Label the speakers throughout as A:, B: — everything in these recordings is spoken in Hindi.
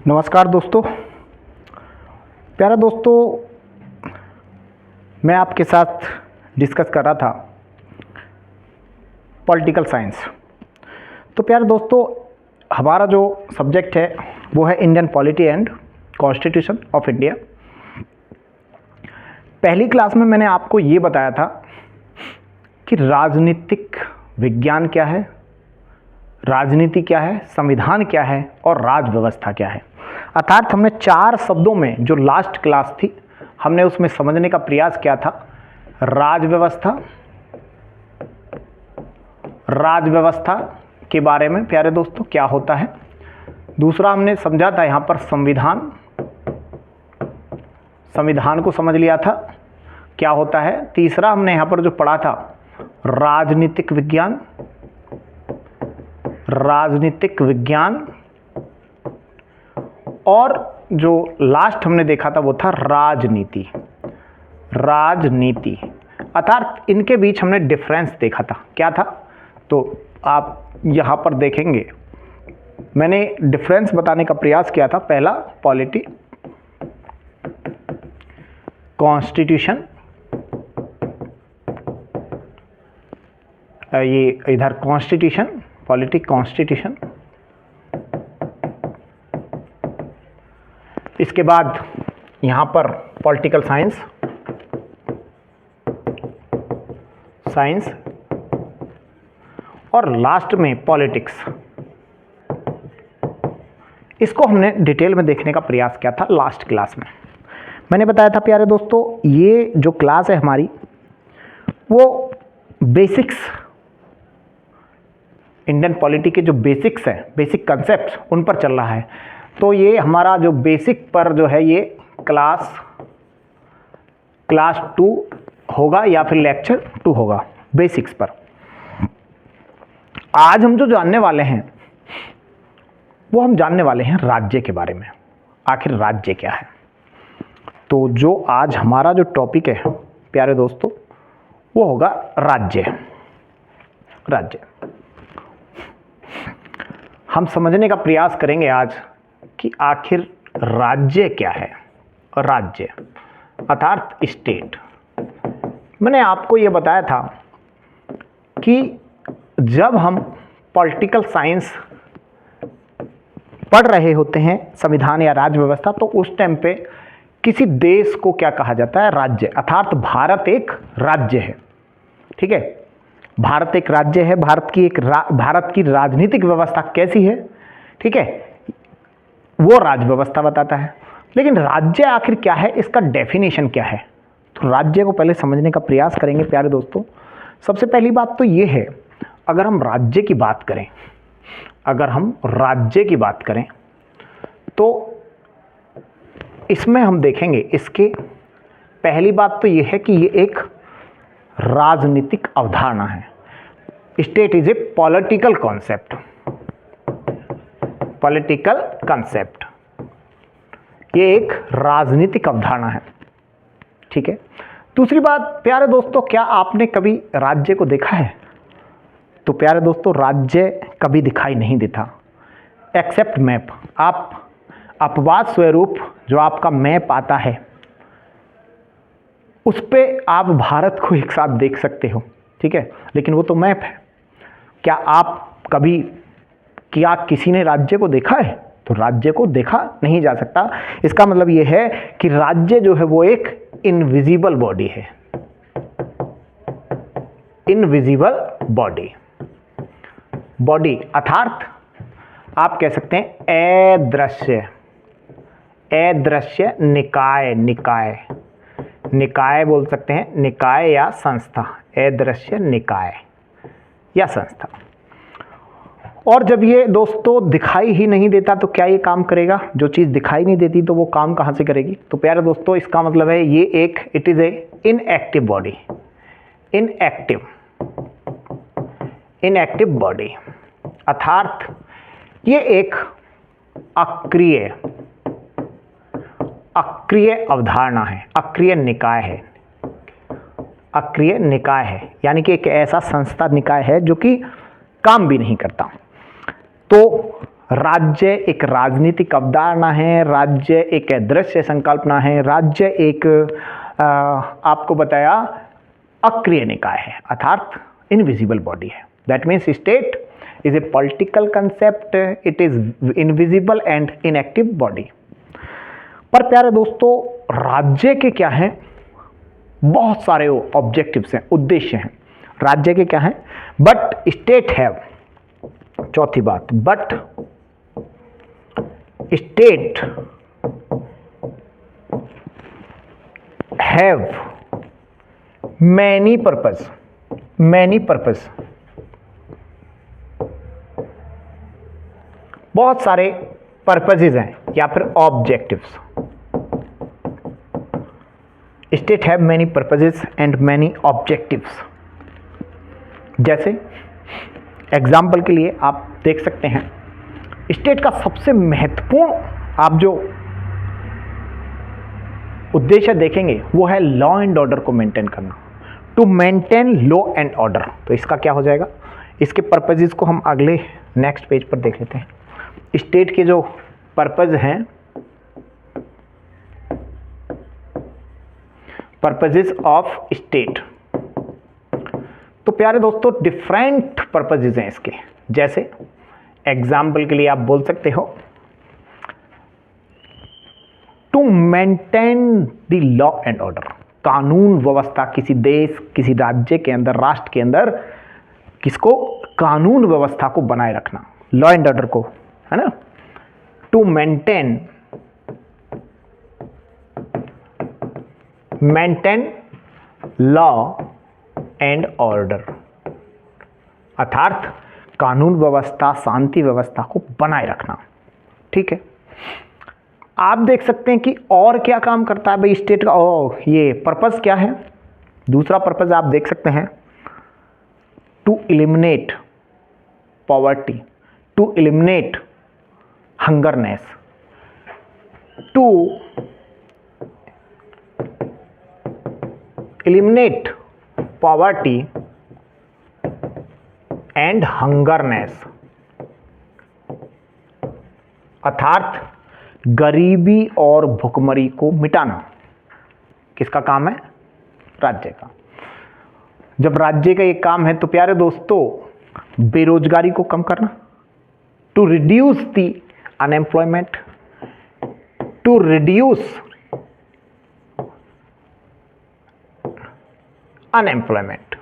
A: नमस्कार दोस्तों। प्यारा दोस्तों, मैं आपके साथ डिस्कस कर रहा था पॉलिटिकल साइंस। तो प्यारे दोस्तों, हमारा जो सब्जेक्ट है वो है Indian polity and constitution of India. पहली क्लास में मैंने आपको ये बताया था कि राजनीतिक विज्ञान क्या है, राजनीति क्या है, संविधान क्या है और राज व्यवस्था क्या है। अर्थात हमने 4 शब्दों में, जो लास्ट क्लास थी, हमने उसमें समझने का प्रयास किया था राज व्यवस्था के बारे में प्यारे दोस्तों क्या होता है। दूसरा हमने समझा था यहाँ पर संविधान को समझ लिया था क्या होता है। तीसरा हमने यहाँ पर जो पढ़ा था राजनीतिक विज्ञान और जो लास्ट हमने देखा था वो था राजनीति। अर्थात इनके बीच हमने डिफरेंस देखा था। क्या था? तो आप यहाँ पर देखेंगे मैंने डिफरेंस बताने का प्रयास किया था। पहला पॉलिटी, कॉन्स्टिट्यूशन, ये इधर कॉन्स्टिट्यूशन, पॉलिटी कॉन्स्टिट्यूशन। इसके बाद यहाँ पर पॉलिटिकल साइंस और लास्ट में पॉलिटिक्स। इसको हमने डिटेल में देखने का प्रयास किया था लास्ट क्लास में। मैंने बताया था प्यारे दोस्तों, ये जो क्लास है हमारी वो बेसिक्स, इंडियन पॉलिटी के जो बेसिक्स हैं, बेसिक कंसेप्ट, उन पर चल रहा है। तो ये हमारा जो बेसिक पर जो है ये क्लास 2 होगा या फिर लेक्चर 2 होगा बेसिक्स पर। आज हम जो जानने वाले हैं वो हम जानने वाले हैं राज्य के बारे में। आखिर राज्य क्या है? तो जो आज हमारा जो टॉपिक है प्यारे दोस्तों वो होगा राज्य। हम समझने का प्रयास करेंगे आज कि आखिर राज्य क्या है। राज्य अर्थात स्टेट। मैंने आपको ये बताया था कि जब हम पॉलिटिकल साइंस पढ़ रहे होते हैं, संविधान या राज्य व्यवस्था, तो उस टाइम पे किसी देश को क्या कहा जाता है? राज्य। अर्थात भारत एक राज्य है। ठीक है, भारत एक राज्य है। भारत की राजनीतिक व्यवस्था कैसी है, ठीक है, वो राज्य व्यवस्था बताता है। लेकिन राज्य आखिर क्या है, इसका डेफिनेशन क्या है? तो राज्य को पहले समझने का प्रयास करेंगे प्यारे दोस्तों। सबसे पहली बात तो ये है, अगर हम राज्य की बात करें तो इसमें हम देखेंगे, इसके पहली बात तो ये है कि ये एक राजनीतिक अवधारणा है। State is a political concept. ये एक राजनीतिक अवधारणा है। ठीक है। दूसरी बात प्यारे दोस्तों, क्या आपने कभी राज्य को देखा है? तो प्यारे दोस्तों, राज्य कभी दिखाई नहीं देता एक्सेप्ट मैप। आप अपवाद स्वरूप जो आपका मैप आता है उस पे आप भारत को एक साथ देख सकते हो। ठीक है, लेकिन वो तो मैप है। क्या किसी ने राज्य को देखा है? तो राज्य को देखा नहीं जा सकता। इसका मतलब ये है कि राज्य जो है वो एक इनविजिबल बॉडी है। इनविजिबल बॉडी अर्थात आप कह सकते हैं अदृश्य निकाय बोल सकते हैं, निकाय या संस्था, अदृश्य निकाय या संस्था। और जब ये दोस्तों दिखाई ही नहीं देता तो क्या ये काम करेगा? जो चीज़ दिखाई नहीं देती तो वो काम कहाँ से करेगी? तो प्यारे दोस्तों, इसका मतलब है ये it is a inactive body. अर्थात ये एक अक्रिय अवधारणा है, अक्रिय निकाय है। यानी कि एक ऐसा संस्था निकाय है जो कि काम भी नहीं करता। तो राज्य एक राजनीतिक अवधारणा है, राज्य एक अदृश्य संकल्पना है, राज्य एक आपको बताया अक्रिय निकाय है, अर्थात इनविजिबल बॉडी है। That means state is a political concept, it is invisible and inactive body. पर प्यारे दोस्तों, राज्य के क्या हैं? बहुत सारे ऑब्जेक्टिव्स हैं, उद्देश्य हैं राज्य के क्या हैं। बट स्टेट हैव, चौथी बात, but state have many purpose, many purpose, बहुत सारे पर्पसेस हैं या फिर objectives. State have many purposes and many objectives. जैसे एग्जाम्पल के लिए आप देख सकते हैं, स्टेट का सबसे महत्वपूर्ण आप जो उद्देश्य देखेंगे वो है लॉ एंड ऑर्डर को मेंटेन करना, to maintain law and order. तो इसका क्या हो जाएगा, इसके पर्पसेस को हम अगले नेक्स्ट पेज पर देख लेते हैं। स्टेट के जो पर्पस हैं, पर्पसेस ऑफ स्टेट, तो प्यारे दोस्तों डिफरेंट पर्पसेस हैं इसके। जैसे एग्जाम्पल के लिए आप बोल सकते हो, to maintain the law and order, कानून व्यवस्था, किसी देश, किसी राज्य के अंदर, राष्ट्र के अंदर किसको, कानून व्यवस्था को बनाए रखना, लॉ एंड ऑर्डर को, है ना। To maintain law and order, अर्थात कानून व्यवस्था, शांति व्यवस्था को बनाए रखना। ठीक है, आप देख सकते हैं कि और क्या काम करता है भाई स्टेट का, ये पर्पस क्या है। दूसरा पर्पस आप देख सकते हैं, to eliminate poverty, to eliminate hungerness, to eliminate poverty and hungerness, अर्थात गरीबी और भुखमरी को मिटाना। किसका काम है, राज्य का। जब राज्य का ये काम है तो प्यारे दोस्तों बेरोजगारी को कम करना, to reduce the unemployment, to reduce unemployment,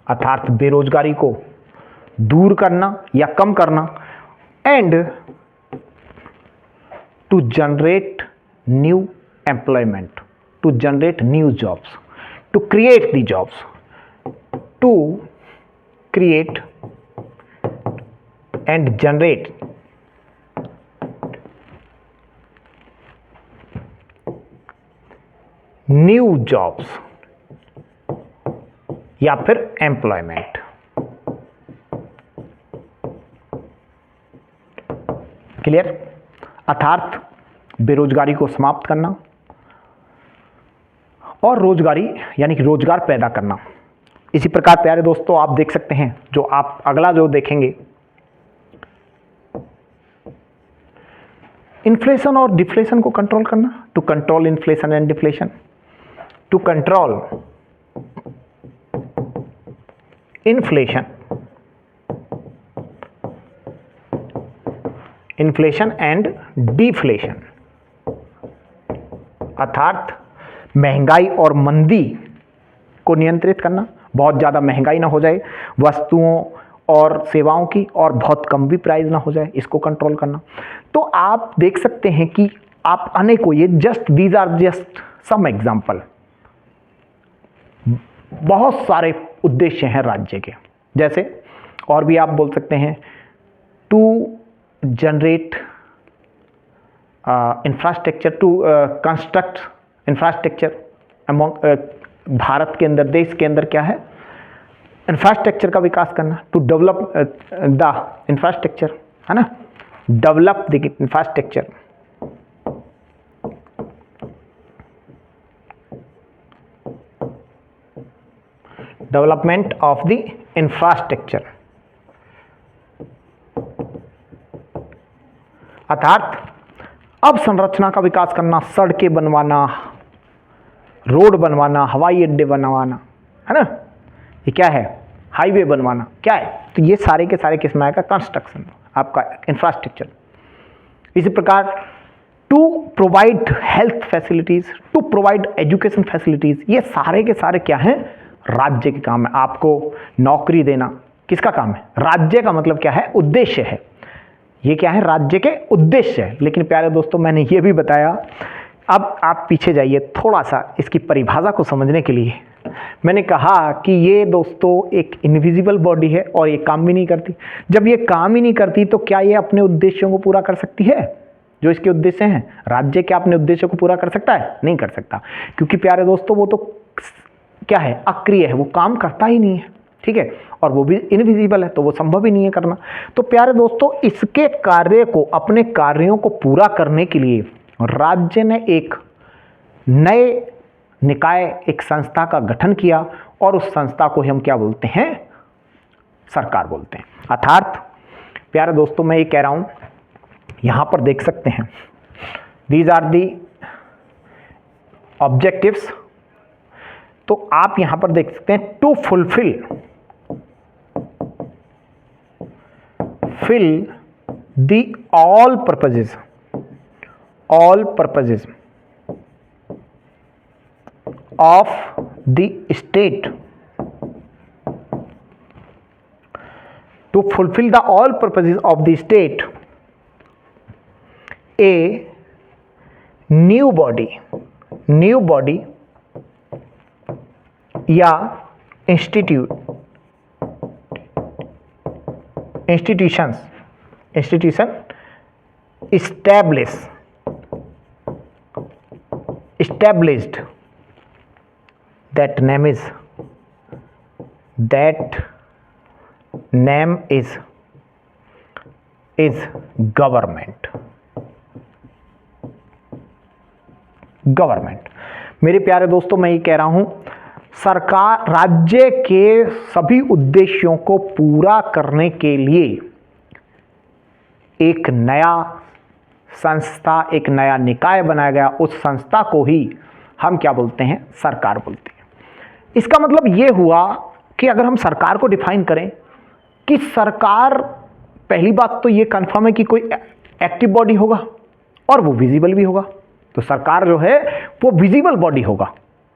A: अर्थात बेरोजगारी को दूर करना या कम करना, and to generate new employment, to generate new jobs, to create the jobs, to create and generate new jobs या फिर एम्प्लॉयमेंट। क्लियर, अर्थात बेरोजगारी को समाप्त करना और रोजगारी यानी कि रोजगार पैदा करना। इसी प्रकार प्यारे दोस्तों आप देख सकते हैं, जो आप अगला जो देखेंगे, इन्फ्लेशन और डिफ्लेशन को कंट्रोल करना, to control inflation and deflation, to control inflation, inflation and deflation, अर्थात महंगाई और मंदी को नियंत्रित करना, बहुत ज़्यादा महंगाई ना हो जाए वस्तुओं और सेवाओं की, और बहुत कम भी प्राइस ना हो जाए, इसको कंट्रोल करना। तो आप देख सकते हैं कि आप अनेकों, ये just these are just some example, बहुत सारे उद्देश्य हैं राज्य के। जैसे और भी आप बोल सकते हैं, to generate infrastructure, to construct infrastructure among भारत के अंदर, देश के अंदर क्या है, इंफ्रास्ट्रक्चर का विकास करना, टू डेवलप द इंफ्रास्ट्रक्चर, है ना, develop the infrastructure, development of the infrastructure, अर्थात अब संरचना का विकास करना, सड़कें बनवाना, रोड बनवाना, हवाई अड्डे बनवाना, है ना, ये क्या है, हाईवे बनवाना, क्या है, तो ये सारे के सारे किस में आएगा, कंस्ट्रक्शन, आपका इंफ्रास्ट्रक्चर। इसी प्रकार to provide health facilities, to provide education facilities, ये सारे के सारे क्या हैं, राज्य के काम है। आपको नौकरी देना किसका काम है, राज्य का, मतलब क्या है, उद्देश्य है, ये क्या है, राज्य के उद्देश्य है। लेकिन प्यारे दोस्तों मैंने ये भी बताया, अब आप पीछे जाइए थोड़ा सा इसकी परिभाषा को समझने के लिए। मैंने कहा कि ये दोस्तों एक इनविजिबल बॉडी है और ये काम भी नहीं करती। जब ये काम ही नहीं करती तो क्या ये अपने उद्देश्यों को पूरा कर सकती है, जो इसके उद्देश्य हैं? राज्य क्या अपने उद्देश्यों को पूरा कर सकता है? नहीं कर सकता, क्योंकि प्यारे दोस्तों वो तो क्या है, अक्रिय है, वो काम करता ही नहीं है, ठीक है, और वो भी इनविजिबल है, तो वो संभव ही नहीं है करना। तो प्यारे दोस्तों इसके कार्य को, अपने कार्यों को पूरा करने के लिए राज्य ने एक नए निकाय, एक संस्था का गठन किया, और उस संस्था को हम क्या बोलते हैं, सरकार बोलते हैं। अर्थात प्यारे दोस्तों मैं ये कह रहा हूं, यहां पर देख सकते हैं, दीज आर दी ऑब्जेक्टिव्स, तो आप यहां पर देख सकते हैं, to fulfil the all purposes of the state, to fulfill the all purposes of the state, a new body या institution established, that name is government. मेरे प्यारे दोस्तों मैं ये कह रहा हूं, सरकार राज्य के सभी उद्देश्यों को पूरा करने के लिए एक नया संस्था, एक नया निकाय बनाया गया, उस संस्था को ही हम क्या बोलते हैं, सरकार बोलते हैं। इसका मतलब ये हुआ कि अगर हम सरकार को डिफाइन करें कि सरकार, पहली बात तो ये कंफर्म है कि कोई एक्टिव बॉडी होगा और वो विजिबल भी होगा। तो सरकार जो है वो विजिबल बॉडी होगा,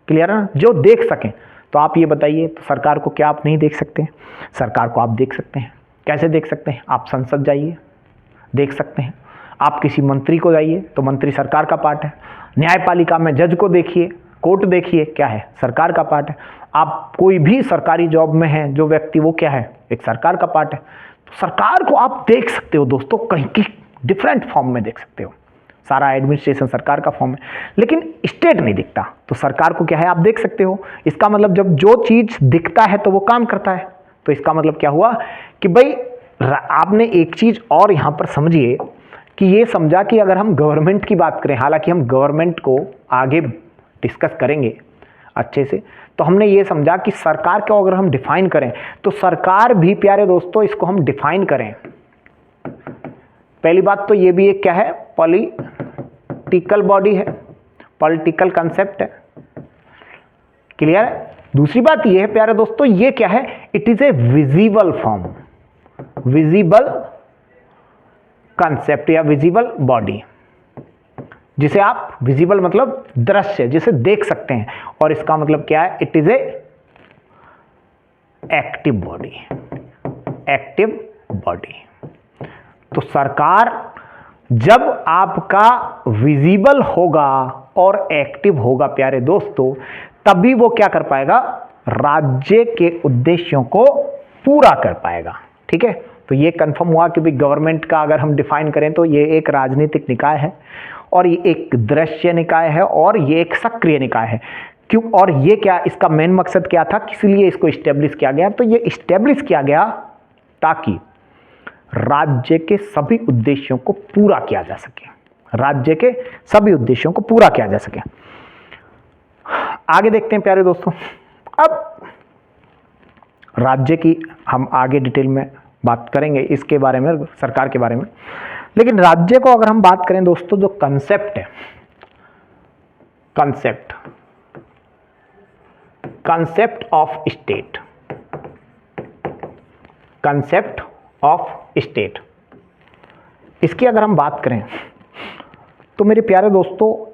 A: क्लियर है ना, जो देख सकें। तो आप ये बताइए, तो सरकार को क्या आप नहीं देख सकते? सरकार को आप देख सकते हैं। कैसे देख सकते हैं? आप संसद जाइए, देख सकते हैं। आप किसी मंत्री को जाइए तो मंत्री सरकार का पार्ट है। न्यायपालिका में जज को देखिए, कोर्ट देखिए, क्या है, सरकार का पार्ट है। आप कोई भी सरकारी जॉब में है जो व्यक्ति, वो क्या है, एक सरकार का पार्ट है। तो सरकार को आप देख सकते हो दोस्तों, कहीं की डिफरेंट फॉर्म में देख सकते हो। सारा एडमिनिस्ट्रेशन सरकार का फॉर्म है, लेकिन स्टेट नहीं दिखता, तो सरकार को क्या है, आप देख सकते हो। इसका मतलब जब जो चीज दिखता है तो वो काम करता है। तो इसका मतलब क्या हुआ कि भाई आपने एक चीज और यहां पर समझिए कि ये समझा कि अगर हम गवर्नमेंट की बात करें, हालांकि हम गवर्नमेंट को आगे डिस्कस करेंगे अच्छे से, तो हमने ये समझा कि सरकार को अगर हम डिफाइन करें तो सरकार भी, प्यारे दोस्तों, इसको हम डिफाइन करें, पहली बात तो ये भी एक क्या है, पॉलिटिकल बॉडी है, पॉलिटिकल कंसेप्ट है, क्लियर है। दूसरी बात ये है प्यारे दोस्तों, ये क्या है, it is A visible form, visible concept या विजिबल बॉडी, जिसे आप, विजिबल मतलब दृश्य, जिसे देख सकते हैं। और इसका मतलब क्या है, it is A active body, active body. तो सरकार जब आपका विजिबल होगा और एक्टिव होगा प्यारे दोस्तों, तभी वो क्या कर पाएगा, राज्य के उद्देश्यों को पूरा कर पाएगा, ठीक है। तो ये कंफर्म हुआ कि भाई गवर्नमेंट का अगर हम डिफाइन करें तो ये एक राजनीतिक निकाय है, और ये एक दृश्य निकाय है, और ये एक सक्रिय निकाय है। क्यों, और ये क्या, इसका मेन मकसद क्या था, किस लिए इसको इस्टेब्लिश किया गया? तो ये इस्टेब्लिश किया गया ताकि राज्य के सभी उद्देश्यों को पूरा किया जा सके, राज्य के सभी उद्देश्यों को पूरा किया जा सके। आगे देखते हैं प्यारे दोस्तों। अब राज्य की हम आगे डिटेल में बात करेंगे इसके बारे में, सरकार के बारे में। लेकिन राज्य को अगर हम बात करें दोस्तों, जो कंसेप्ट है, concept of state, concept of state, इसकी अगर हम बात करें तो मेरे प्यारे दोस्तों,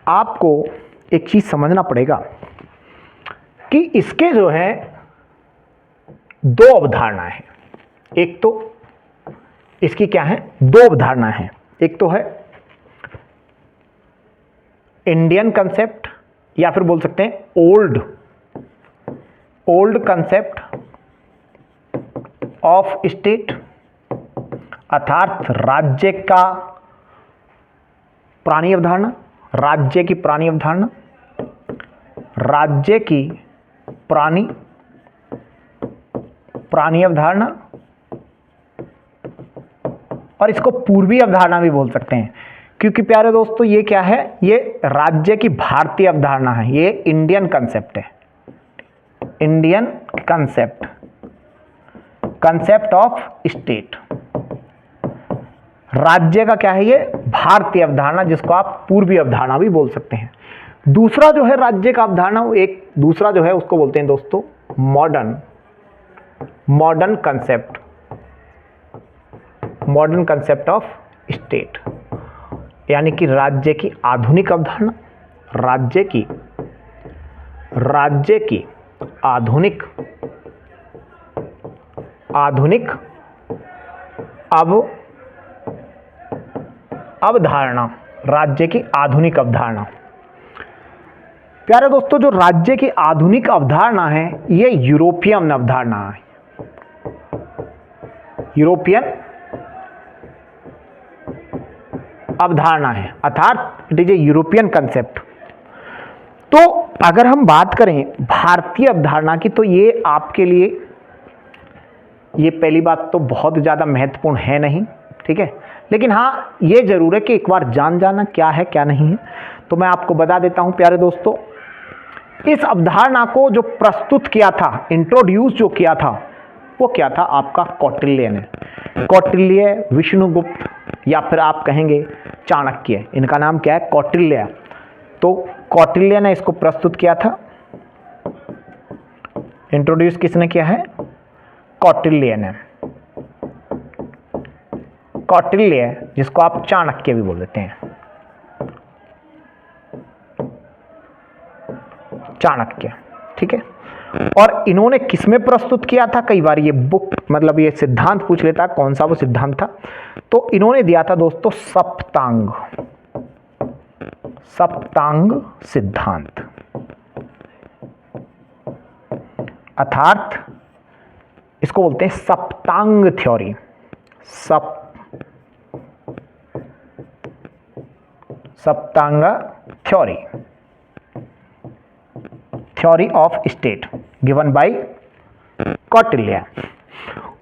A: आपको एक चीज समझना पड़ेगा कि इसके जो है दो अवधारणाएं हैं। एक तो इसकी क्या है, दो अवधारणाएं हैं। एक तो है इंडियन कंसेप्ट, या फिर बोल सकते हैं ओल्ड कंसेप्ट ऑफ स्टेट, अर्थात राज्य का पुरानी अवधारणा, राज्य की पुरानी अवधारणा, राज्य की पुरानी अवधारणा, और इसको पूर्वी अवधारणा भी बोल सकते हैं। क्योंकि प्यारे दोस्तों ये क्या है, ये राज्य की भारतीय अवधारणा है, ये इंडियन कंसेप्ट है, इंडियन कंसेप्ट ऑफ स्टेट। राज्य का क्या है, ये भारतीय अवधारणा, जिसको आप पूर्वी अवधारणा भी बोल सकते हैं। दूसरा जो है राज्य का अवधारणा, एक दूसरा जो है उसको बोलते हैं दोस्तों मॉडर्न कंसेप्ट ऑफ स्टेट, यानी कि राज्य की आधुनिक अवधारणा, राज्य की आधुनिक अवधारणा, राज्य की आधुनिक अवधारणा। प्यारे दोस्तों, जो राज्य की आधुनिक अवधारणा है, ये यूरोपियन अवधारणा है, यूरोपियन अवधारणा है, अर्थात it is A European concept. तो अगर हम बात करें भारतीय अवधारणा की, तो ये आपके लिए, ये पहली बात तो बहुत ज्यादा महत्वपूर्ण है नहीं, ठीक है, लेकिन हाँ ये जरूर है कि एक बार जान जाना क्या है क्या नहीं है। तो मैं आपको बता देता हूं प्यारे दोस्तों, इस अवधारणा को जो प्रस्तुत किया था, इंट्रोड्यूस जो किया था, वो क्या था, आपका कौटिल्य ने। कौटिल्य, विष्णुगुप्त, या फिर आप कहेंगे चाणक्य, इनका नाम क्या है, कौटिल्य। तो कौटिल्य ने इसको प्रस्तुत किया था। इंट्रोड्यूस किसने किया है, कौटिल्य ने। कौटिल्य, जिसको आप चाणक्य भी बोल देते हैं, चाणक्य, ठीक है। और इन्होंने किसमें प्रस्तुत किया था, कई बार ये बुक मतलब ये सिद्धांत पूछ लेता है, कौन सा वो सिद्धांत था। तो इन्होंने दिया था दोस्तों सप्तांग सिद्धांत, अर्थात इसको बोलते हैं Saptanga theory, Saptanga theory of state given by Kautilya.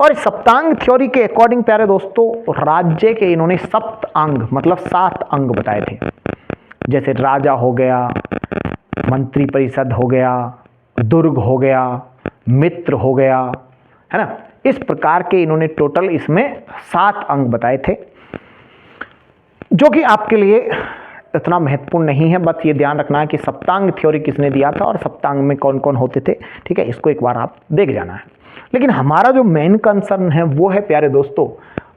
A: और सप्तांग थ्योरी के अकॉर्डिंग प्यारे दोस्तों, राज्य के इन्होंने सप्त अंग मतलब 7 अंग बताए थे, जैसे राजा हो गया, मंत्री परिषद हो गया, दुर्ग हो गया, मित्र हो गया, है ना। इस प्रकार के इन्होंने टोटल इसमें 7 अंग बताए थे, जो कि आपके लिए इतना महत्वपूर्ण नहीं है। बस ये ध्यान रखना है कि सप्तांग थ्योरी किसने दिया था और सप्तांग में कौन कौन होते थे, ठीक है, इसको एक बार आप देख जाना है। लेकिन हमारा जो मेन कंसर्न है वो है प्यारे दोस्तों,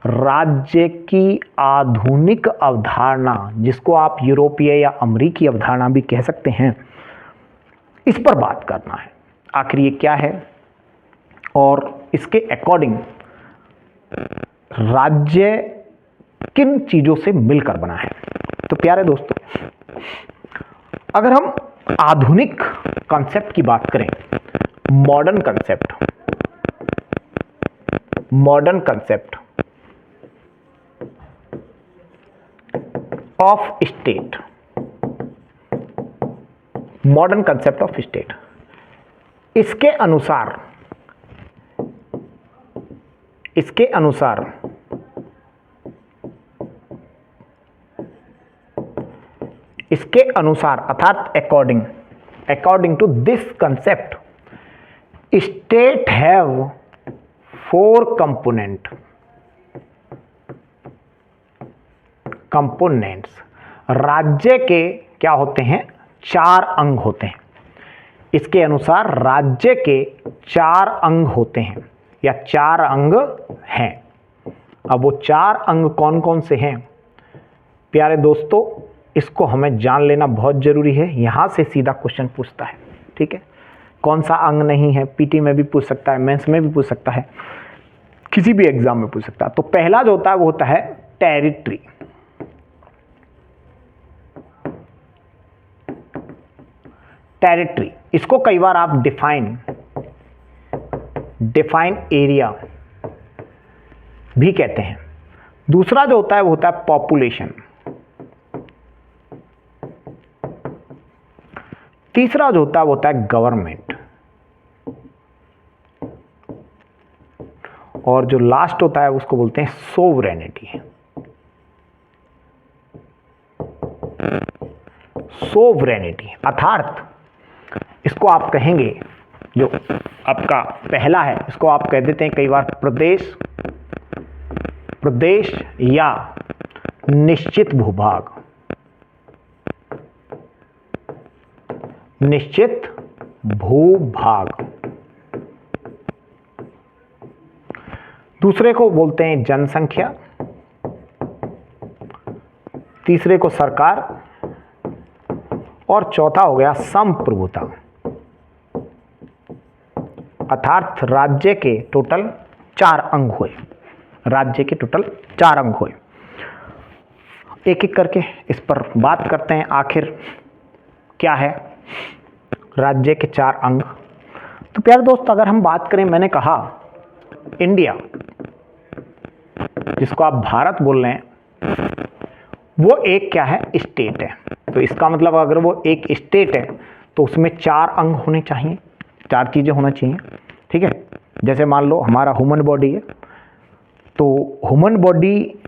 A: राज्य की आधुनिक अवधारणा, जिसको आप यूरोपीय या अमेरिकी अवधारणा भी कह सकते हैं, इस पर बात करना है। आखिर ये क्या है और इसके अकॉर्डिंग राज्य किन चीजों से मिलकर बना है। तो प्यारे दोस्तों, अगर हम आधुनिक कॉन्सेप्ट की बात करें, modern concept of state, modern concept of state, इसके अनुसार अर्थात according to this concept, state have 4 components. राज्य के क्या होते हैं? 4 अंग होते हैं। इसके अनुसार राज्य के 4 अंग होते हैं या 4 अंग हैं। अब वो 4 अंग कौन कौन से हैं प्यारे दोस्तों, इसको हमें जान लेना बहुत जरूरी है। यहां से सीधा क्वेश्चन पूछता है, ठीक है। कौन सा अंग नहीं है, पीटी में भी पूछ सकता है, मेंस में भी पूछ सकता है, किसी भी एग्जाम में पूछ सकता है। तो पहला जो होता है वो होता है टेरिटरी। टेरिटरी, इसको कई बार आप डिफाइन एरिया भी कहते हैं। दूसरा जो होता है वो होता है पॉपुलेशन। तीसरा जो होता है वो होता है गवर्नमेंट। और जो लास्ट होता है उसको बोलते हैं सोवरेनिटी। सोवरेनिटी अर्थात इसको आप कहेंगे, जो आपका पहला है इसको आप कह देते हैं कई बार प्रदेश या निश्चित भूभाग। निश्चित भूभाग। दूसरे को बोलते हैं जनसंख्या, तीसरे को सरकार, और चौथा हो गया संप्रभुता। अर्थात राज्य के टोटल 4 अंग हुए। राज्य के टोटल 4 अंग हुए। एक एक करके इस पर बात करते हैं, आखिर क्या है राज्य के 4 अंग। तो प्यारे दोस्त, अगर हम बात करें, मैंने कहा इंडिया, जिसको आप भारत बोल रहे हैं, वो एक क्या है? स्टेट है। तो इसका मतलब अगर वो एक स्टेट है तो उसमें 4 अंग होने चाहिए, 4 चीजें होना चाहिए, ठीक है। जैसे मान लो हमारा ह्यूमन बॉडी है, तो ह्यूमन बॉडी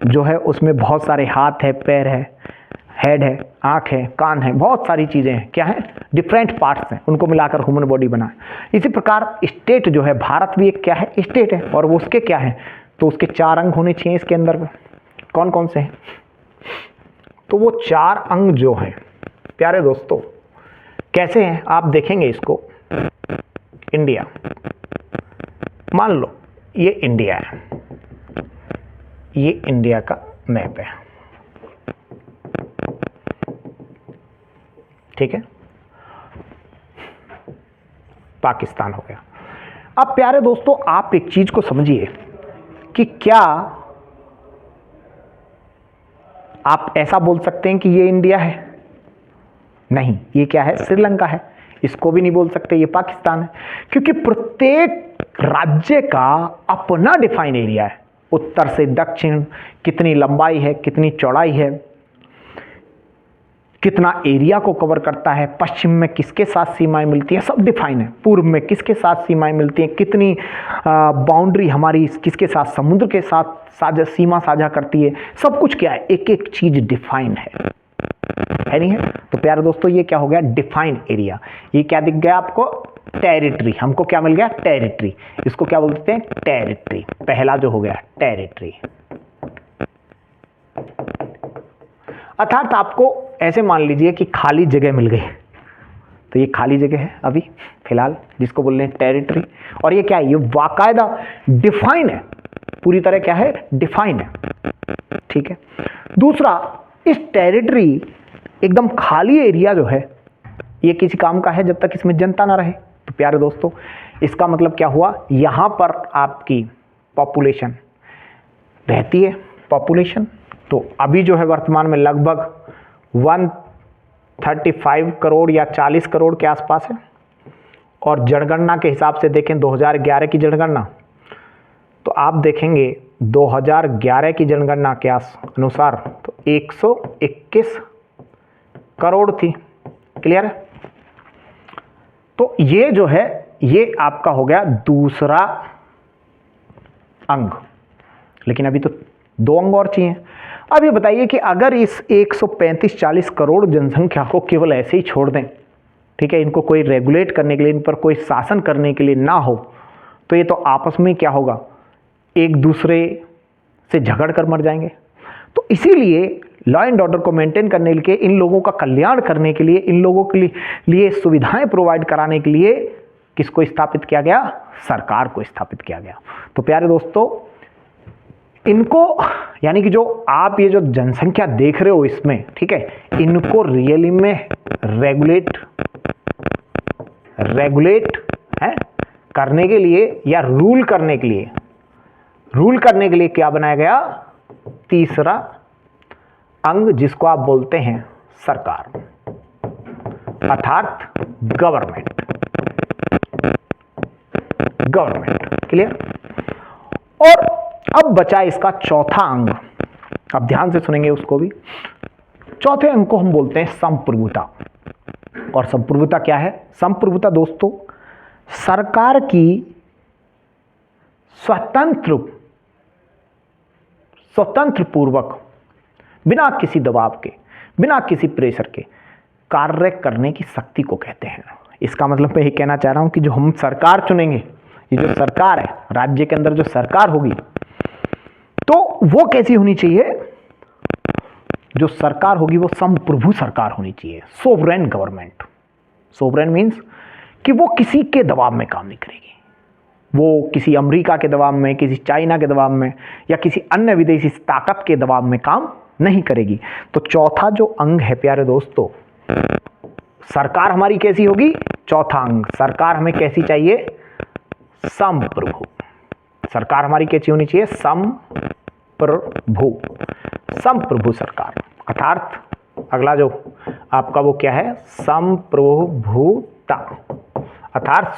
A: जो है उसमें बहुत सारे हाथ है, पैर है, हेड है, आँख है, कान है, बहुत सारी चीज़ें हैं। क्या है? डिफरेंट पार्ट्स हैं, उनको मिलाकर ह्यूमन बॉडी बना है। इसी प्रकार स्टेट जो है, भारत भी एक क्या है? स्टेट है। और वो उसके क्या है? तो उसके 4 अंग होने चाहिए इसके अंदर में। कौन कौन से हैं? तो वो 4 अंग जो हैं प्यारे दोस्तों कैसे हैं आप देखेंगे इसको। इंडिया, मान लो ये इंडिया है, ये इंडिया का मैप है, ठीक है। पाकिस्तान हो गया। अब प्यारे दोस्तों आप एक चीज को समझिए कि क्या आप ऐसा बोल सकते हैं कि ये इंडिया है? नहीं, ये क्या है? श्रीलंका है। इसको भी नहीं बोल सकते ये पाकिस्तान है, क्योंकि प्रत्येक राज्य का अपना डिफाइन एरिया है। उत्तर से दक्षिण कितनी लंबाई है, कितनी चौड़ाई है, कितना एरिया को कवर करता है, पश्चिम में किसके साथ सीमाएं मिलती हैं, सब डिफाइन है। पूर्व में किसके साथ सीमाएं मिलती हैं, कितनी बाउंड्री हमारी किसके साथ, समुद्र के साथ सीमा साझा करती है, सब कुछ क्या है? एक एक चीज डिफाइन है नहीं है? तो प्यारे दोस्तों ये क्या हो गया? Define area. ये क्या दिख गया आपको? टेरिटरी। हमको क्या मिल गया? टेरिटरी। इसको क्या बोलते हैं? टेरिटरी। पहला जो हो गया टेरिटरी। अर्थात आपको ऐसे मान लीजिए कि खाली जगह मिल गई, तो ये खाली जगह है अभी फिलहाल, जिसको बोल रहे हैं टेरिटरी। और ये क्या है? ये बाकायदा डिफाइन है, पूरी तरह क्या है? डिफाइन है, ठीक है। दूसरा, इस टेरिटरी एकदम खाली एरिया जो है ये किसी काम का है जब तक इसमें जनता ना रहे। तो प्यारे दोस्तों इसका मतलब क्या हुआ? यहां पर आपकी पॉपुलेशन रहती है। पॉपुलेशन तो अभी जो है वर्तमान में लगभग 135 करोड़ या 40 करोड़ के आसपास है। और जनगणना के हिसाब से देखें 2011 की जनगणना, तो आप देखेंगे 2011 की जनगणना के अनुसार तो 121 करोड़ थी। क्लियर है? तो ये जो है ये आपका हो गया दूसरा अंग। लेकिन अभी तो 2 अंग और चाहिए। अब ये बताइए कि अगर इस 135-40 करोड़ जनसंख्या को केवल ऐसे ही छोड़ दें ठीक है, इनको कोई रेगुलेट करने के लिए, इन पर कोई शासन करने के लिए ना हो, तो ये तो आपस में क्या होगा, एक दूसरे से झगड़ कर मर जाएंगे। तो इसीलिए लॉ एंड ऑर्डर को मेंटेन करने के लिए, इन लोगों का कल्याण करने के लिए, इन लोगों के लिए सुविधाएं प्रोवाइड कराने के लिए किसको स्थापित किया गया, सरकार को स्थापित किया गया। तो प्यारे दोस्तों, इनको यानी कि जो आप ये जो जनसंख्या देख रहे हो इसमें, ठीक है, इनको रियली में रेगुलेट है करने के लिए या रूल करने के लिए क्या बनाया गया, तीसरा अंग, जिसको आप बोलते हैं सरकार, अर्थात गवर्नमेंट। क्लियर। और अब बचा इसका चौथा अंग, अब ध्यान से सुनेंगे उसको भी। चौथे अंग को हम बोलते हैं संप्रभुता। और संप्रभुता क्या है? संप्रभुता दोस्तों सरकार की स्वतंत्र पूर्वक, बिना किसी दबाव के, बिना किसी प्रेशर के कार्य करने की शक्ति को कहते हैं। इसका मतलब मैं ये कहना चाह रहा हूं कि जो हम सरकार चुनेंगे, ये जो सरकार है, राज्य के अंदर जो सरकार होगी, तो वो कैसी होनी चाहिए? जो सरकार होगी वो संप्रभु सरकार होनी चाहिए, सोवरेन गवर्नमेंट। सोवरेन मीन्स कि वो किसी के दबाव में काम नहीं करेगी, वो किसी अमेरिका के दबाव में, किसी चाइना के दबाव में या किसी अन्य विदेशी ताकत के दबाव में काम नहीं करेगी। तो चौथा जो अंग है प्यारे दोस्तों, सरकार हमारी कैसी होगी? चौथा अंग, सरकार हमें कैसी चाहिए? संप्रभु। सरकार हमारी कैसी होनी चाहिए? संप्रभु सरकार, अर्थात अगला जो आपका वो क्या है? संप्रभुता, अर्थात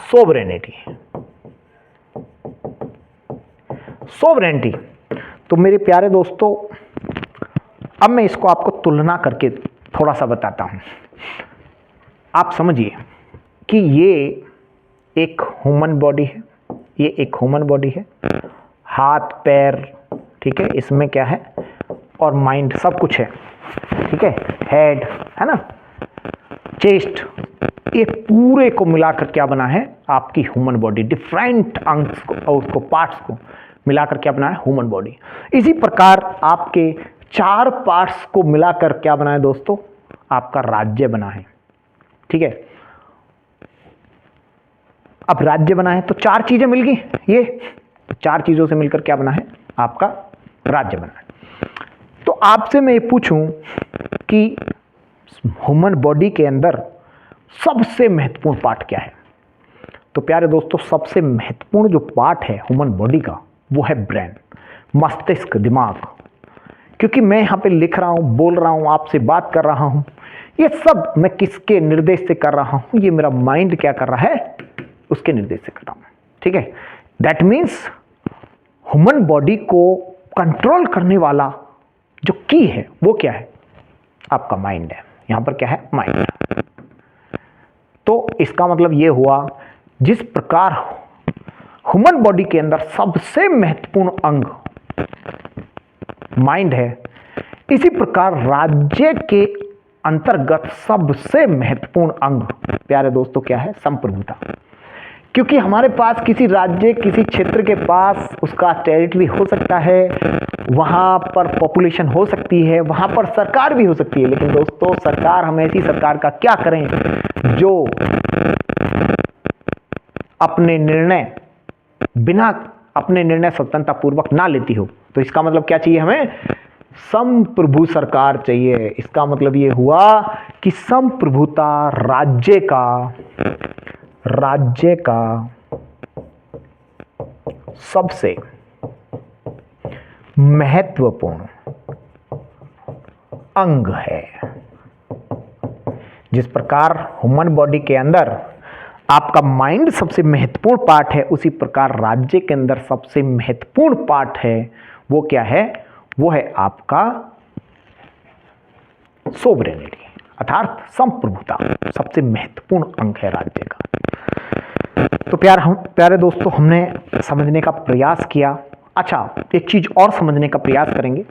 A: सोवरेनिटी। तो मेरे प्यारे दोस्तों, अब मैं इसको आपको तुलना करके थोड़ा सा बताता हूं। आप समझिए कि ये एक ह्यूमन बॉडी है, ये एक ह्यूमन बॉडी है, हाथ पैर, ठीक है, इसमें क्या है, और माइंड सब कुछ है, ठीक है, हेड है ना, चेस्ट, ये पूरे को मिलाकर क्या बना है आपकी ह्यूमन बॉडी। डिफरेंट अंग्स को और उसको पार्ट्स को मिलाकर क्या बना है? Human body. इसी प्रकार आपके 4 पार्ट्स को मिलाकर क्या बना है दोस्तों? आपका राज्य बना है, ठीक है। अब राज्य बना है तो 4 चीजें मिल गई, ये 4 चीजों से मिलकर क्या बना है? आपका राज्य बना है। तो आपसे मैं ये पूछूं कि ह्यूमन बॉडी के अंदर सबसे महत्वपूर्ण पार्ट क्या है? तो प्यारे दोस्तों, सबसे महत्वपूर्ण जो पार्ट है ह्यूमन बॉडी का वो है ब्रेन, मस्तिष्क, दिमाग। क्योंकि मैं यहाँ पे लिख रहा हूँ, बोल रहा हूँ, आपसे बात कर रहा हूँ, ये सब मैं किसके निर्देश से कर रहा हूँ? ये मेरा माइंड क्या कर रहा है? उसके निर्देश से कर रहा हूँ, ठीक है। दैट मीन्स ह्यूमन बॉडी को कंट्रोल करने वाला जो की है वो क्या है? आपका माइंड है। यहां पर क्या है? माइंड। तो इसका मतलब ये हुआ, जिस प्रकार ह्यूमन बॉडी के अंदर सबसे महत्वपूर्ण अंग माइंड है, इसी प्रकार राज्य के अंतर्गत सबसे महत्वपूर्ण अंग प्यारे दोस्तों क्या है? संप्रभुता। क्योंकि हमारे पास किसी राज्य, किसी क्षेत्र के पास उसका टेरिटरी हो सकता है, वहां पर पॉपुलेशन हो सकती है, वहां पर सरकार भी हो सकती है, लेकिन दोस्तों सरकार, हम ऐसी सरकार का क्या करें जो अपने निर्णय स्वतंत्रता पूर्वक ना लेती हो। तो इसका मतलब क्या चाहिए हमें? संप्रभु सरकार चाहिए। इसका मतलब ये हुआ कि संप्रभुता राज्य का सबसे महत्वपूर्ण अंग है। जिस प्रकार ह्यूमन बॉडी के अंदर आपका माइंड सबसे महत्वपूर्ण पार्ट है, उसी प्रकार राज्य के अंदर सबसे महत्वपूर्ण पार्ट है वो क्या है? वो है आपका सोवरेनिटी, अर्थात संप्रभुता। सबसे महत्वपूर्ण अंग है राज्य का। तो प्यारे दोस्तों, हमने समझने का प्रयास किया। अच्छा, एक चीज और समझने का प्रयास करेंगे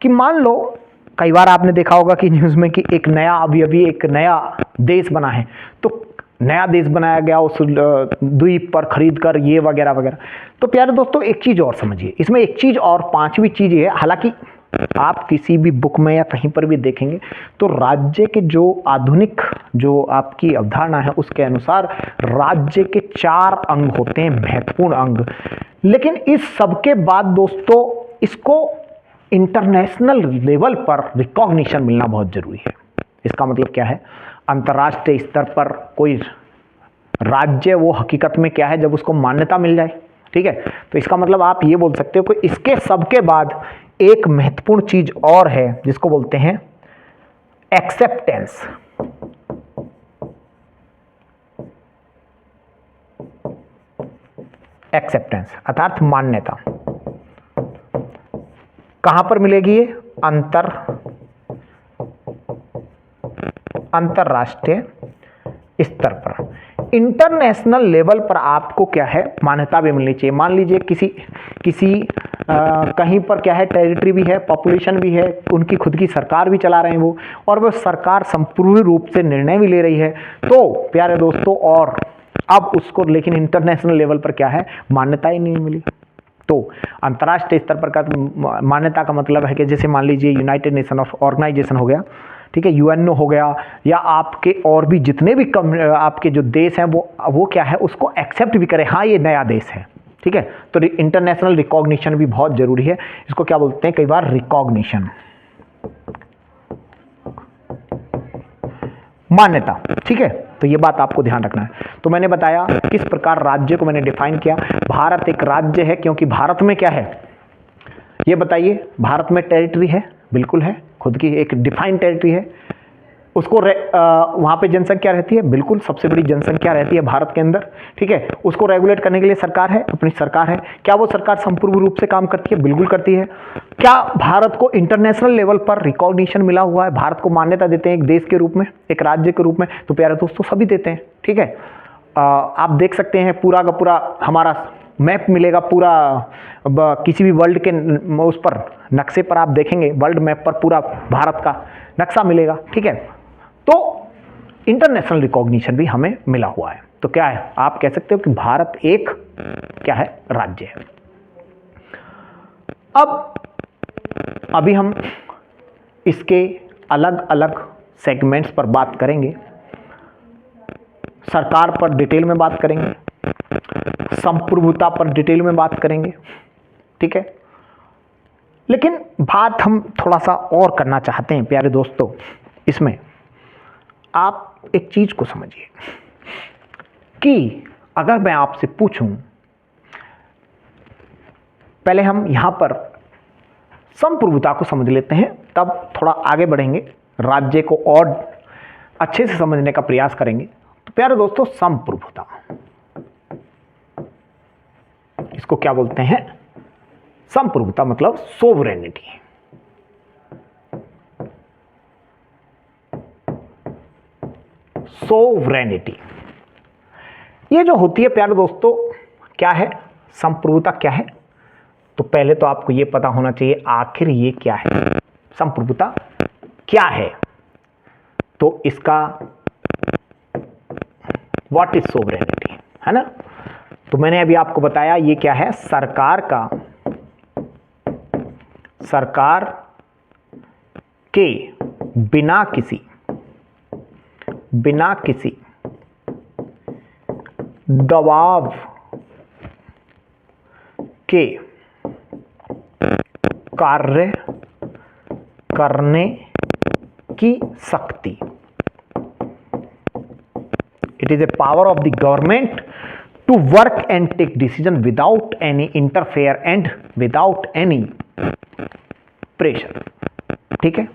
A: कि मान लो कई बार आपने देखा होगा कि न्यूज़ में कि एक नया अभी एक नया देश बना है, तो नया देश बनाया गया उस द्वीप पर खरीद कर, ये वगैरह वगैरह। तो प्यारे दोस्तों एक चीज़ और समझिए, इसमें एक चीज़ और पांचवी चीज़ ये है, हालांकि आप किसी भी बुक में या कहीं पर भी देखेंगे तो राज्य के जो आधुनिक जो आपकी अवधारणा है उसके अनुसार राज्य के 4 अंग होते हैं, महत्वपूर्ण अंग। लेकिन इस सब के बाद दोस्तों इसको इंटरनेशनल लेवल पर रिकॉग्निशन मिलना बहुत जरूरी है। इसका मतलब क्या है, अंतर्राष्ट्रीय स्तर पर कोई राज्य वो हकीकत में क्या है जब उसको मान्यता मिल जाए, ठीक है। तो इसका मतलब आप ये बोल सकते हो कि इसके सबके बाद एक महत्वपूर्ण चीज और है जिसको बोलते हैं एक्सेप्टेंस। एक्सेप्टेंस अर्थात मान्यता। कहां पर मिलेगी ये, अंतरराष्ट्रीय स्तर पर, इंटरनेशनल लेवल पर आपको क्या है मान्यता भी मिलनी चाहिए। मान लीजिए किसी कहीं पर क्या है टेरिटरी भी है, पॉपुलेशन भी है, उनकी खुद की सरकार भी चला रहे हैं वो, और वो सरकार संपूर्ण रूप से निर्णय भी ले रही है, तो प्यारे दोस्तों और अब उसको लेकिन इंटरनेशनल लेवल पर क्या है मान्यता ही नहीं मिली। तो अंतर्राष्ट्रीय स्तर पर का मान्यता का मतलब है कि जैसे मान लीजिए यूनाइटेड नेशन ऑर्गेनाइजेशन हो गया, ठीक है, यूएनओ हो गया, या आपके और भी जितने भी आपके जो देश हैं वो क्या है उसको एक्सेप्ट भी करें, हाँ ये नया देश है, ठीक है। तो इंटरनेशनल रिकॉग्निशन भी बहुत जरूरी है। इसको क्या बोलते हैं कई बार, रिकॉग्निशन, मान्यता, ठीक है। तो ये बात आपको ध्यान रखना है। तो मैंने बताया किस प्रकार राज्य को मैंने डिफाइन किया। भारत एक राज्य है क्योंकि भारत में क्या है ये बताइए, भारत में टेरिटरी है, बिल्कुल है, खुद की एक डिफाइंड टेरिटरी है। उसको वहाँ पे जनसंख्या रहती है, बिल्कुल सबसे बड़ी जनसंख्या रहती है भारत के अंदर, ठीक है। उसको रेगुलेट करने के लिए सरकार है, अपनी सरकार है। क्या वो सरकार संपूर्ण रूप से काम करती है, बिल्कुल करती है। क्या भारत को इंटरनेशनल लेवल पर रिकॉग्निशन मिला हुआ है, भारत को मान्यता देते हैं एक देश के रूप में, एक राज्य के रूप में? तो प्यारे दोस्तों सभी देते हैं, ठीक है। आप देख सकते हैं पूरा का पूरा हमारा मैप मिलेगा पूरा, किसी भी वर्ल्ड के उस पर नक्शे पर आप देखेंगे, वर्ल्ड मैप पर पूरा भारत का नक्शा मिलेगा, ठीक है। तो इंटरनेशनल रिकॉग्निशन भी हमें मिला हुआ है। तो क्या है, आप कह सकते हो कि भारत एक क्या है, राज्य है। अब अभी हम इसके अलग अलग सेगमेंट्स पर बात करेंगे। सरकार पर डिटेल में बात करेंगे, संप्रभुता पर डिटेल में बात करेंगे, ठीक है। लेकिन बात हम थोड़ा सा और करना चाहते हैं प्यारे दोस्तों, इसमें आप एक चीज को समझिए कि अगर मैं आपसे पूछूं, पहले हम यहां पर संप्रभुता को समझ लेते हैं, तब थोड़ा आगे बढ़ेंगे, राज्य को और अच्छे से समझने का प्रयास करेंगे। तो प्यारे दोस्तों संप्रभुता, इसको क्या बोलते हैं, संप्रभुता मतलब सोवरेनिटी। सोवरेनिटी ये जो होती है प्यारे दोस्तों, क्या है संप्रभुता, क्या है? तो पहले तो आपको ये पता होना चाहिए आखिर ये क्या है, संप्रभुता क्या है। तो इसका व्हाट इज सोवरेनिटी, है ना। तो मैंने अभी आपको बताया ये क्या है, सरकार के बिना किसी दबाव के कार्य करने की शक्ति। It is a power of the government to work and take decision without any interfere and without any pressure, ठीक है।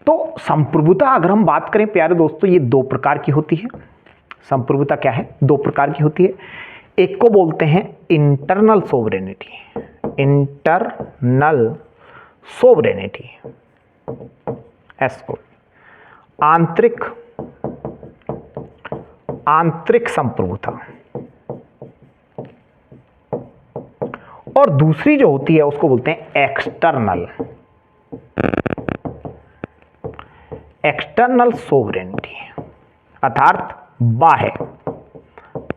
A: तो संप्रभुता अगर हम बात करें प्यारे दोस्तों, ये 2 प्रकार की होती है। संप्रभुता क्या है, 2 प्रकार की होती है। एक को बोलते हैं internal sovereignty, internal sovereignty, so, आंतरिक संप्रभुता। और दूसरी जो होती है उसको बोलते हैं एक्सटर्नल एक्सटर्नल सोवरेनिटी अर्थात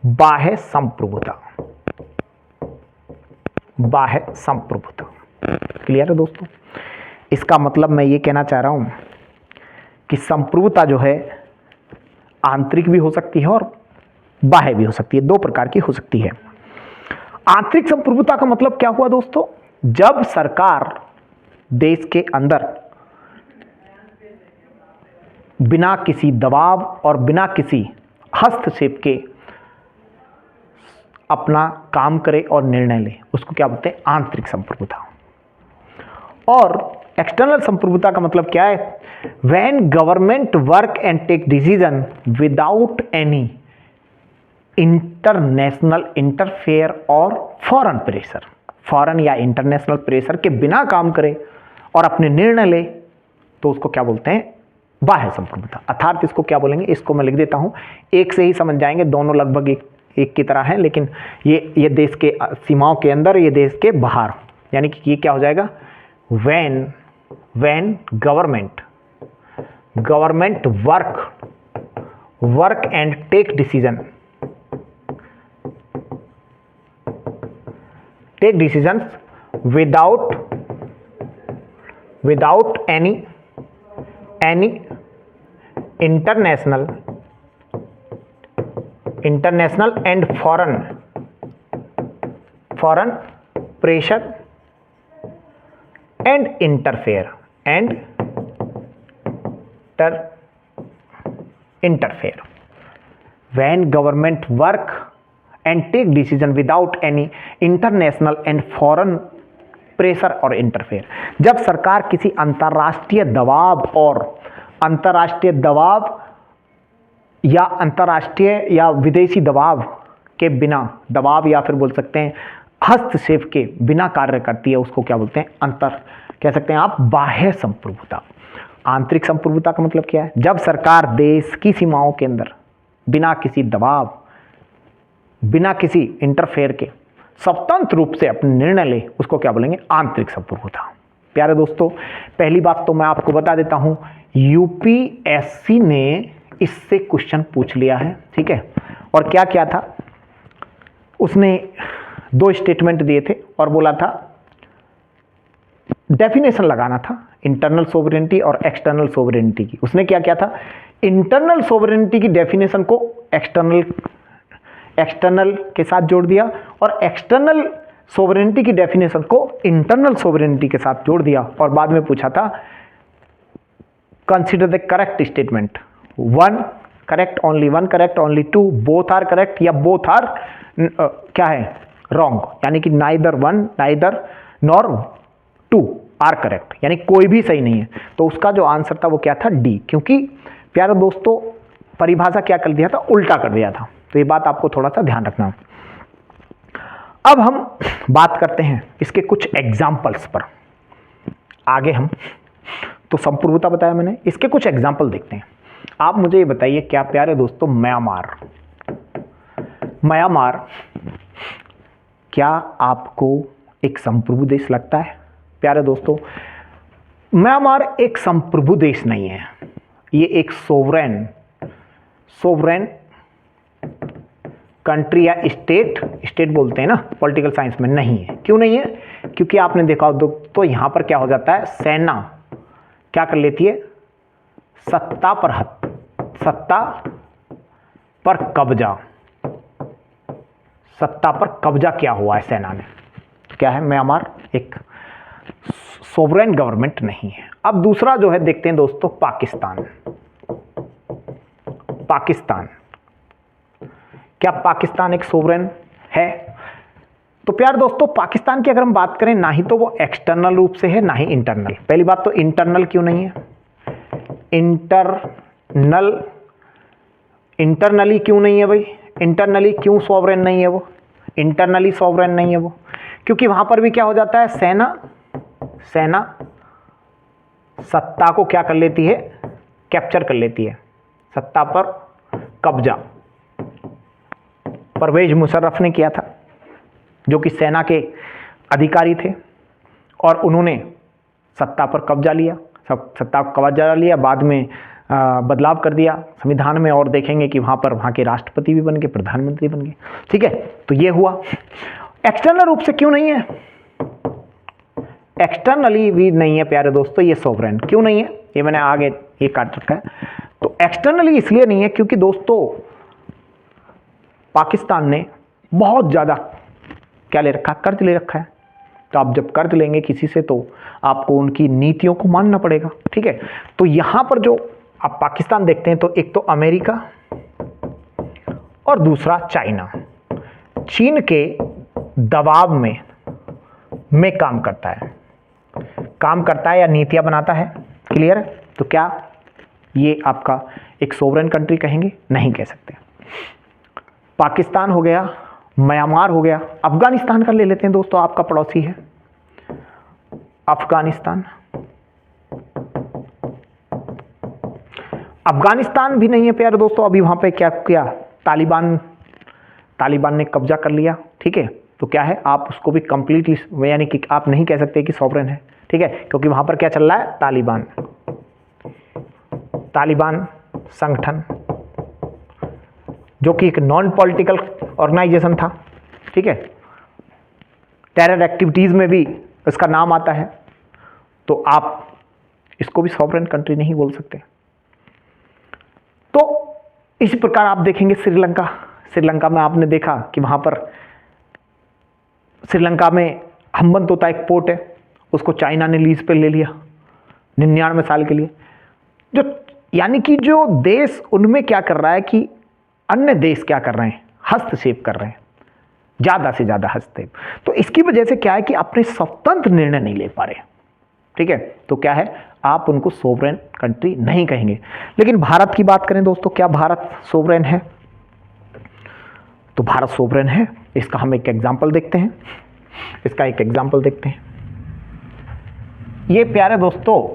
A: बाह्य संप्रभुता। बाह्य संप्रभुता क्लियर है दोस्तों। इसका मतलब मैं ये कहना चाह रहा हूं कि संप्रभुता जो है आंतरिक भी हो सकती है और बाह्य भी हो सकती है, दो प्रकार की हो सकती है। आंतरिक संप्रभुता का मतलब क्या हुआ दोस्तों? जब सरकार देश के अंदर बिना किसी दबाव और बिना किसी हस्तक्षेप के अपना काम करे और निर्णय ले, उसको क्या बोलते हैं? आंतरिक संप्रभुता। और एक्सटर्नल संप्रभुता का मतलब क्या है? When government work and take decision without any international interfere और फॉरेन प्रेशर, फॉरेन या इंटरनेशनल प्रेशर के बिना काम करे और अपने निर्णय ले, तो उसको क्या बोलते हैं? बाह्य संप्रभुता। अर्थात इसको क्या बोलेंगे? इसको मैं लिख देता हूं, एक से ही समझ जाएंगे, दोनों लगभग एक की तरह हैं, लेकिन ये देश के सीमाओं के अंदर, ये देश के बाहर, यानी कि ये क्या हो जाएगा? When government work and take decisions without any international and foreign pressure and interfere when government work and take decision without any international and foreign pressure और इंटरफेयर। जब सरकार किसी अंतर्राष्ट्रीय दबाव या विदेशी दबाव के बिना, दबाव या फिर बोल सकते हैं हस्तक्षेप के बिना कार्य करती है, उसको क्या बोलते हैं? कह सकते हैं आप बाह्य संप्रभुता। आंतरिक संप्रभुता का मतलब क्या है? जब सरकार देश की सीमाओं के अंदर बिना किसी दबाव, बिना किसी इंटरफेयर के स्वतंत्र रूप से अपने निर्णय ले, उसको क्या बोलेंगे? आंतरिक संप्रभुता। प्यारे दोस्तों, पहली बात तो मैं आपको बता देता हूं, यूपीएससी ने इससे क्वेश्चन पूछ लिया है, ठीक है। और क्या क्या था, उसने दो स्टेटमेंट दिए थे और बोला था डेफिनेशन लगाना था इंटरनल सोवरेनिटी और एक्सटर्नल सोवरेनिटी की। उसने क्या किया था? इंटरनल सोवरेनिटी की डेफिनेशन को एक्सटर्नल के साथ जोड़ दिया और एक्सटर्नल सोवरेनिटी की डेफिनेशन को इंटरनल सोवरेनिटी के साथ जोड़ दिया, और बाद में पूछा था consider the correct statement, one correct, only two, both are correct, या बोथ आर क्या है? रॉन्ग, यानी कि neither one neither nor two are correct, यानी कोई भी सही नहीं है। तो उसका जो आंसर था वो क्या था? डी। क्योंकि प्यारे दोस्तों, परिभाषा क्या कर दिया था? उल्टा कर दिया था। तो ये बात आपको थोड़ा सा ध्यान रखना। अब हम बात करते हैं इसके कुछ एग्जाम्पल्स पर। आगे हम तो संप्रभुता बताया मैंने, इसके कुछ एग्जाम्पल देखते हैं। आप मुझे ये बताइए, क्या प्यारे दोस्तों, म्यांमार क्या आपको एक संप्रभु देश लगता है? प्यारे दोस्तों, म्यांमार एक संप्रभु देश नहीं है, ये एक सोवरेन कंट्री या स्टेट बोलते हैं ना पॉलिटिकल साइंस में, नहीं है। क्यों नहीं है? क्योंकि आपने देखा तो यहां पर क्या हो जाता है? सेना क्या कर लेती है? सत्ता पर कब्जा क्या हुआ है सेना ने? क्या है? म्यांमार एक सोवरेन गवर्नमेंट नहीं है। अब दूसरा जो है देखते हैं दोस्तों, पाकिस्तान। क्या पाकिस्तान एक सोवरेन है? तो प्यार दोस्तों, पाकिस्तान की अगर हम बात करें, ना ही तो वो एक्सटर्नल रूप से है, ना ही इंटरनल। पहली बात तो इंटरनल क्यों नहीं है? इंटरनली क्यों नहीं है भाई? इंटरनली क्यों सोवरेन नहीं है वो? इंटरनली सोवरेन नहीं है वो क्योंकि वहां पर भी क्या हो जाता है? सेना सत्ता को क्या कर लेती है? कैप्चर कर लेती है, सत्ता पर कब्जा। परवेज मुशर्रफ ने किया था, जो कि सेना के अधिकारी थे, और उन्होंने सत्ता पर कब्जा लिया, बाद में बदलाव कर दिया संविधान में, और देखेंगे कि वहाँ पर वहाँ के राष्ट्रपति भी बन गए, प्रधानमंत्री बन गए। ठीक है, तो ये हुआ। एक्सटर्नल रूप से क्यों नहीं है, एक्सटर्नली भी नहीं है प्यारे दोस्तों ये सोवरेन। क्यों नहीं है, ये मैंने आगे ये काट रखा है। तो एक्सटर्नली इसलिए नहीं है क्योंकि दोस्तों पाकिस्तान ने बहुत ज़्यादा क्या ले रखा, कर्ज ले रखा है। तो आप जब कर्ज लेंगे किसी से तो आपको उनकी नीतियों को मानना पड़ेगा। ठीक है, तो यहां पर जो आप पाकिस्तान देखते हैं तो एक तो अमेरिका और दूसरा चाइना, चीन के दबाव में काम करता है या नीतियां बनाता है। क्लियर है, तो क्या ये आपका एक सोवरेन कंट्री कहेंगे, नहीं कह सकते। पाकिस्तान हो गया, म्यांमार हो गया, अफगानिस्तान का ले लेते हैं दोस्तों, आपका पड़ोसी है अफगानिस्तान। अफगानिस्तान भी नहीं है प्यारे दोस्तों, अभी वहां पे क्या किया, तालिबान ने कब्जा कर लिया। ठीक है, तो क्या है, आप उसको भी कंप्लीटली यानी कि आप नहीं कह सकते कि सॉवरेन है। ठीक है, क्योंकि वहां पर क्या चल रहा है, तालिबान संगठन, जो कि एक नॉन पॉलिटिकल ऑर्गेनाइजेशन था। ठीक है, टेरर एक्टिविटीज में भी इसका नाम आता है, तो आप इसको भी सॉवरेन कंट्री नहीं बोल सकते। तो इसी प्रकार आप देखेंगे श्रीलंका में आपने देखा कि वहां पर श्रीलंका में हम्बनतोता एक पोर्ट है, उसको चाइना ने लीज पे ले लिया 99 साल के लिए। जो यानी कि जो देश उनमें क्या कर रहा है कि अन्य देश क्या कर रहे हैं, हस्तक्षेप कर रहे हैं, ज़्यादा से ज़्यादा हस्तक्षेप। तो इसकी वजह से क्या है कि अपने स्वतंत्र निर्णय नहीं ले पा रहे। ठीक है, तो क्या है, आप उनको सोवरेन कंट्री नहीं कहेंगे। लेकिन भारत की बात करें दोस्तों, क्या भारत सोवरेन है? तो भारत सोवरेन है। इसका हम एक एग्जाम्पल देखते हैं, ये प्यारे दोस्तों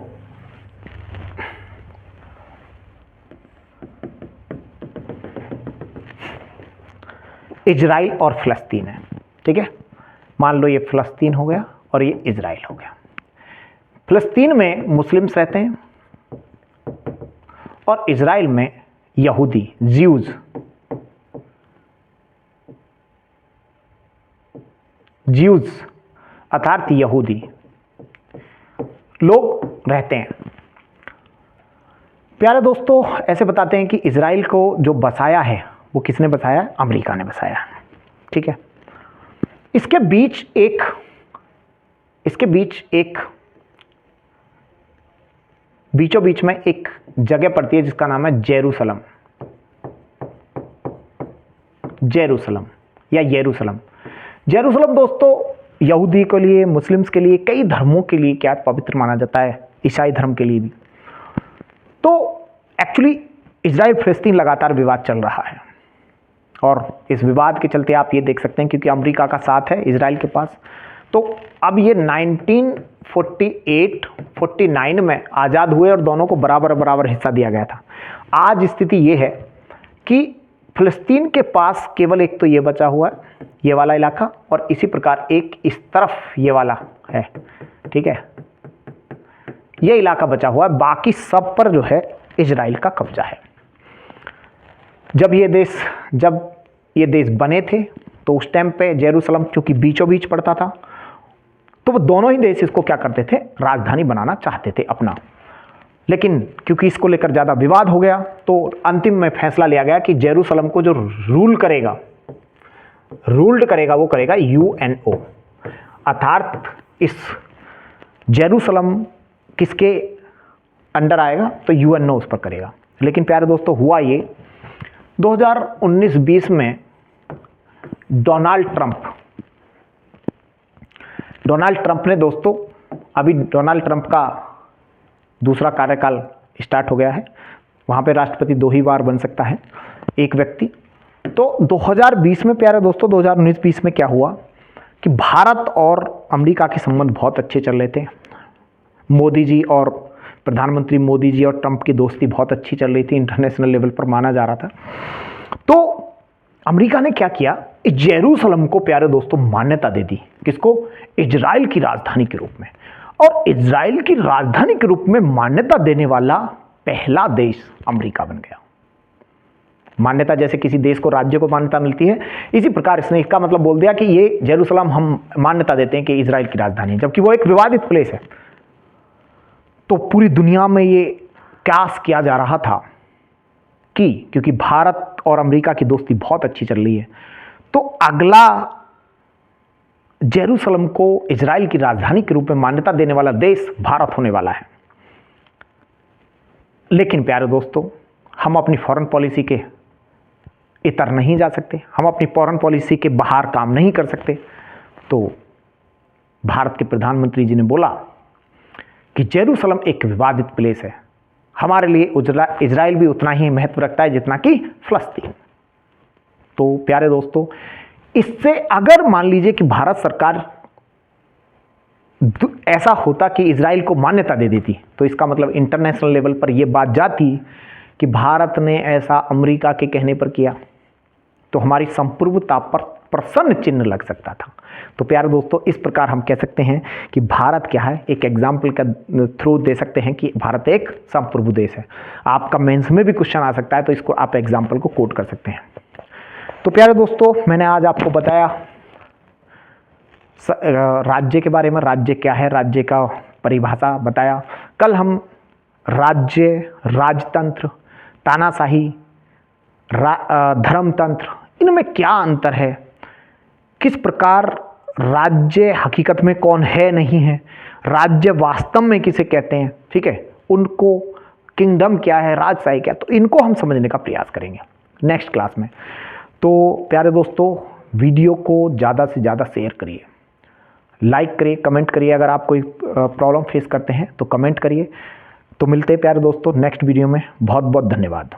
A: इजराइल और फिलिस्तीन है। ठीक है, मान लो ये फिलिस्तीन हो गया और ये इजराइल हो गया। फिलिस्तीन में मुस्लिम्स रहते हैं और इजराइल में यहूदी, ज्यूज अर्थात यहूदी लोग रहते हैं। प्यारे दोस्तों ऐसे बताते हैं कि इजराइल को जो बसाया है वो किसने बसाया? अमेरिका ने बसाया। ठीक है, इसके बीच एक बीचों बीच में एक जगह पड़ती है जिसका नाम है जेरूसलम या येरूशलम। जेरूसलम दोस्तों यहूदी के लिए, मुस्लिम्स के लिए, कई धर्मों के लिए क्या पवित्र माना जाता है, ईसाई धर्म के लिए भी। तो एक्चुअली इजराइल फिलिस्तीन लगातार विवाद चल रहा है और इस विवाद के चलते आप ये देख सकते हैं क्योंकि अमेरिका का साथ है इजराइल के पास। तो अब ये 1948-49 में आज़ाद हुए और दोनों को बराबर हिस्सा दिया गया था। आज स्थिति ये है कि फिलिस्तीन के पास केवल एक तो ये बचा हुआ है, ये वाला इलाका, और इसी प्रकार एक इस तरफ ये वाला है। ठीक है, ये इलाका बचा हुआ है, बाकी सब पर जो है इजराइल का कब्जा है। जब ये देश बने थे तो उस टाइम पे जेरूसलम चूंकि बीचों बीच पड़ता था, तो वो दोनों ही देश इसको क्या करते थे, राजधानी बनाना चाहते थे अपना। लेकिन क्योंकि इसको लेकर ज़्यादा विवाद हो गया तो अंतिम में फैसला लिया गया कि जेरूसलम को जो रूल्ड करेगा वो करेगा यूएनओ, अर्थात इस जेरूसलम किसके अंडर आएगा, तो यूएनओ उस पर करेगा। लेकिन प्यारे दोस्तों हुआ ये 2019-20 में डोनाल्ड ट्रंप ने दोस्तों, अभी डोनाल्ड ट्रंप का दूसरा कार्यकाल स्टार्ट हो गया है, वहाँ पे राष्ट्रपति 2 ही बार बन सकता है एक व्यक्ति। तो 2020 में प्यारे दोस्तों 2019-20 में क्या हुआ कि भारत और अमेरिका के संबंध बहुत अच्छे चल रहे थे। मोदी जी और प्रधानमंत्री मोदी जी और ट्रंप की दोस्ती बहुत अच्छी चल रही थी, इंटरनेशनल लेवल पर माना जा रहा था। तो अमेरिका ने क्या किया, इस जेरूसलम को प्यारे दोस्तों मान्यता दे दी, किसको? इजराइल की राजधानी के रूप में। और इजराइल की राजधानी के रूप में मान्यता देने वाला पहला देश अमेरिका बन गया। मान्यता जैसे किसी देश को, राज्य को मान्यता मिलती है, इसी प्रकार इसने इसका मतलब बोल दिया कि ये जेरूसलम हम मान्यता देते हैं कि इजराइल की राजधानी है, जबकि वो एक विवादित प्लेस है। तो पूरी दुनिया में ये क्यास किया जा रहा था कि क्योंकि भारत और अमेरिका की दोस्ती बहुत अच्छी चल रही है, तो अगला जेरूसलम को इजराइल की राजधानी के रूप में मान्यता देने वाला देश भारत होने वाला है। लेकिन प्यारे दोस्तों, हम अपनी फॉरेन पॉलिसी के इतर नहीं जा सकते, हम अपनी फॉरेन पॉलिसी के बाहर काम नहीं कर सकते। तो भारत के प्रधानमंत्री जी ने बोला कि जेरूसलम एक विवादित प्लेस है, हमारे लिए इजराइल भी उतना ही महत्व रखता है जितना कि फिलिस्तीन। तो प्यारे दोस्तों, इससे अगर मान लीजिए कि भारत सरकार ऐसा होता कि इजराइल को मान्यता दे देती, तो इसका मतलब इंटरनेशनल लेवल पर यह बात जाती कि भारत ने ऐसा अमेरिका के कहने पर किया, तो हमारी संप्रभुता पर प्रश्न चिन्ह लग सकता था। तो प्यारे दोस्तों, इस प्रकार हम कह सकते हैं कि भारत क्या है, एक एग्जाम्पल का थ्रू दे सकते हैं कि भारत एक संप्रभु देश है। आपका मेंस में भी क्वेश्चन आ सकता है, तो इसको आप एग्जाम्पल को कोट कर सकते हैं। तो प्यारे दोस्तों, मैंने आज आपको बताया राज्य के बारे में, राज्य क्या है, राज्य का परिभाषा बताया। कल हम राज्य, राजतंत्र, तानाशाही, धर्मतंत्र, इनमें क्या अंतर है, किस प्रकार राज्य हकीकत में कौन है नहीं है, राज्य वास्तव में किसे कहते हैं, ठीक है, उनको किंगडम क्या है, राजशाही क्या, तो इनको हम समझने का प्रयास करेंगे नेक्स्ट क्लास में। तो प्यारे दोस्तों, वीडियो को ज़्यादा से ज़्यादा शेयर करिए, लाइक करिए, कमेंट करिए। अगर आप कोई प्रॉब्लम फेस करते हैं तो कमेंट करिए। तो मिलते हैं प्यारे दोस्तों नेक्स्ट वीडियो में। बहुत बहुत धन्यवाद।